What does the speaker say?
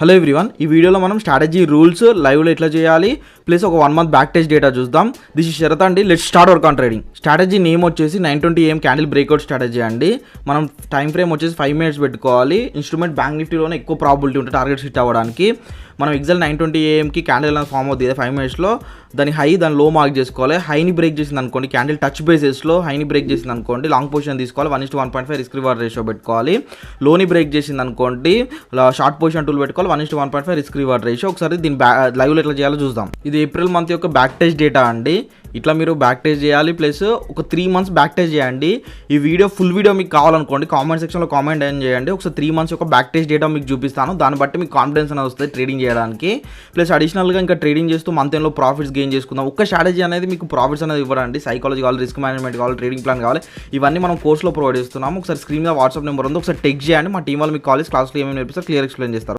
Hello everyone, ఈ వీడియోలో మనం స్ట్రాటజీ రూల్స్ లైవ్లో ఎట్లా చేయాలి ప్లస్ ఒక 1 month బ్యాక్ టెస్ట్ డేటా చూద్దాం. దిస్ ఇస్ శరత్ అండి. Let's start work on trading. Strategy name వచ్చేసి 9:20 AM క్యాండిల్ బ్రేక్అవుట్ స్ట్రాటజీ అండి. మనం టైం ఫ్రేమ్ వచ్చేసి 5 minutes పెట్టుకోవాలి. ఇన్స్ట్రుమెంట్ బ్యాంక్ నిఫ్టీలోనే ఎక్కువ ప్రాబిలిటీ ఉంటుంది టార్గెట్ హిట్ అవ్వడానికి. మనం ఎగ్జాక్ట్ 9:20 AMకి క్యాండిల్ అనేది ఫామ్ అవుతుంది 5 minutesలో. దాని హై దాని లో మార్క్ చేసుకోవాలి. హైని బ్రేక్ చేసింది అనుకోండి, క్యాండిల్ టచ్ బేసెస్లో హైని బ్రేక్ చేసింది అనుకోండి, లాంగ్ పొజిషన్ తీసుకోవాలి. 1:1.5 రిస్క్ రివార్డ్ రేషియో పెట్టుకోవాలి. లోని బ్రేక్ చేసింది అనుకోండి, షార్ట్ పొజిషన్ టూల్ పెట్టుకోవాలి. 1:1.5 రిస్క్ రివార్డ్ రేషియో. ఒకసారి దీని లైవ్లో ఎట్లా చేయాలో చూద్దాం. ఇది ఏప్రిల్ మంత్ యొక్క బ్యాక్ టెస్ట్ డేటా అండి. ఇట్లా మీరు బ్యాక్ టెస్ట్ చేయాలి, ప్లస్ ఒక 3 months బ్యాక్ టెస్ట్ చేయండి. ఈ వీడియో ఫుల్ వీడియో మీకు కావాలనుకోండి కామెంట్ సెక్షన్లో కామెంట్ ఏం చేయండి. ఒకసారి 3 months యొక్క బ్యాక్ టెస్ట్ డేటా మీకు చూపిస్తాను. దాన్ని బట్టి మీకు కాన్ఫిడెన్స్ అనేది వస్తుంది ట్రేడింగ్ చేయడానికి. ప్లస్ అడిషనల్గా ఇంకా ట్రేడింగ్ చేస్తూ మంత్ ఎండ్లో ప్రాఫిట్స్ గెయిన్ చేసుకుందాం. ఒక్క స్ట్రాటజీ అనేది మీకు ప్రాఫిట్స్ అనేది ఇవ్వడండి. సైకాలజీ కావాలి, రిస్క్ మేనేజ్మెంట్ కావాలి, ట్రేడింగ్ ప్లాన్ కావాలి, ఇవన్నీ మనం కోర్సులో ప్రొవైడ్ చేస్తున్నాము. ఒకసారి స్క్రీన్ మీద వాట్సాప్ నెంబర్ ఉంది, ఒకసారి టెక్స్ట్ చేయండి. మా టీం వాళ్ళు మీకు కాలేజ్ క్లాస్లో ఏమేమి నేర్పిస్తారు క్లియర్ ఎక్స్ప్లెయిన్ చేస్తారు.